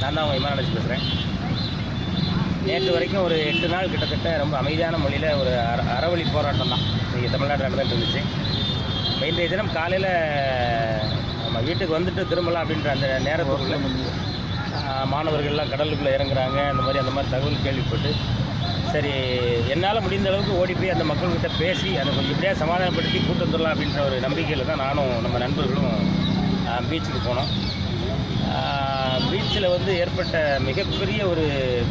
நான் தான் அவங்க இமானலட்சுமி பேசுகிறேன். நேற்று வரைக்கும் ஒரு 8 நாள் கிட்டத்தட்ட ரொம்ப அமைதியான மொழியில் ஒரு அறவழி போராட்டம் தான் இன்றைக்கி தமிழ்நாட்டில் நடந்துட்டு இருந்துச்சு. இன்றைய தினம் காலையில் நம்ம வீட்டுக்கு வந்துட்டு திரும்பலாம் அப்படின்ற அந்த நேரத்துக்குள்ள மாணவர்கள்லாம் கடலுக்குள்ளே இறங்குறாங்க. அந்த மாதிரி தகவல் கேள்விப்பட்டு சரி என்னால் முடிந்த அளவுக்கு ஓடி போய் அந்த மக்கள்கிட்ட பேசி அதை கொஞ்சம் இப்படியாக சமாதானப்படுத்தி கூட்டு வந்துடலாம் அப்படின்ற ஒரு நம்பிக்கையில் தான் நானும் நம்ம நண்பர்களும் பீச்சுக்கு போனோம். பீச்சில் ஏற்பட்ட மிகப்பெரிய ஒரு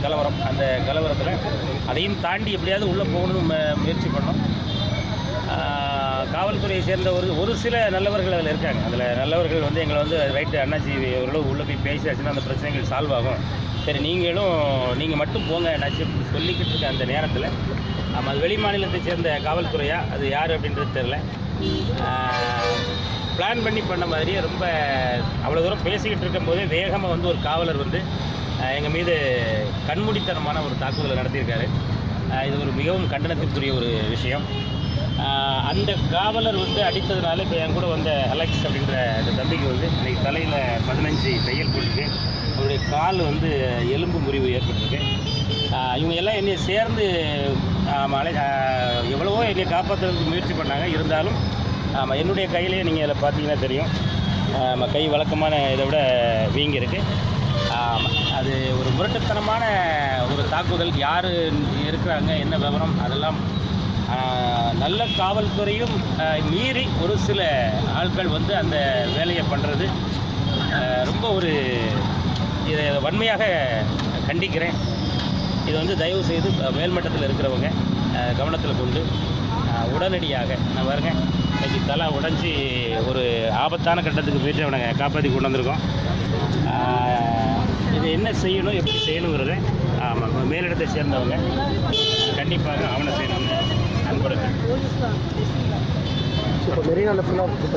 கலவரம். அந்த கலவரத்தில் அதையும் தாண்டி எப்படியாவது உள்ளே போகணும்னு முயற்சி பண்ணோம். காவல்துறையை சேர்ந்த ஒரு சில நல்லவர்கள் அதில் இருக்காங்க. அதில் நல்லவர்கள் எங்களை ரைட்டு அண்ணாச்சி ஓரளவு உள்ளே போய் பேசியாச்சுன்னா அந்த பிரச்சனைகள் சால்வ் ஆகும், சரி நீங்கள் மட்டும் போங்க என்னாச்சு சொல்லிக்கிட்டு இருக்க அந்த நேரத்தில் அது வெளி மாநிலத்தை சேர்ந்த காவல்துறையா அது யார் அப்படின்றது தெரில. பிளான் பண்ணி பண்ண மாதிரியே ரொம்ப அவ்வளோ தூரம் பேசிக்கிட்டு இருக்கும்போதே வேகமாக ஒரு காவலர் எங்கள் மீது கண்மூடித்தனமான ஒரு தாக்குதலை நடத்தியிருக்காரு. இது ஒரு மிகவும் கண்டனத்திற்குரிய ஒரு விஷயம். அந்த காவலர் அடித்ததுனால இப்போ என் கூட வந்த அலெக்ஸ் அப்படின்ற அந்த தம்பிக்கு இன்றைக்கி தலையில் 15 தையல் போட்டுருக்கு. அவருடைய கால் எலும்பு முறிவு ஏற்பட்டிருக்கு. இவங்க எல்லாம் என்னை சேர்ந்து எவ்வளவோ என்னை காப்பாற்றுறதுக்கு முயற்சி பண்ணாங்க. இருந்தாலும் என்னுடைய கையிலேயே நீங்கள் இதில் பார்த்தீங்கன்னா தெரியும், கை வழக்கமான இதை விட வீங்கி இருக்குது. அது ஒரு முரட்டுத்தனமான ஒரு தாக்குதல். யார் இருக்கிறாங்க என்ன விவரம் அதெல்லாம் நல்ல காவல்துறையும் மீறி ஒரு சில ஆட்கள் அந்த வேலையை பண்ணுறது ரொம்ப இதை வன்மையாக கண்டிக்கிறேன். இது தயவு செய்து மேல்மட்டத்தில் இருக்கிறவங்க கவனத்தில் கொண்டு உடனடியாக நான் பாருங்க இன்னைக்கு தலை உடைஞ்சி ஒரு ஆபத்தான கட்டத்துக்கு போயிட்டு அவனை காப்பாற்றி கொண்டு வந்திருக்கோம். இது என்ன செய்யணும் எப்படி செய்யணுங்கிறத மேலிடத்தை சேர்ந்தவங்க கண்டிப்பாக அவனை செய்யணும்னு அன்புடன். இப்போ மெரினாவில் ஃபுல்லாக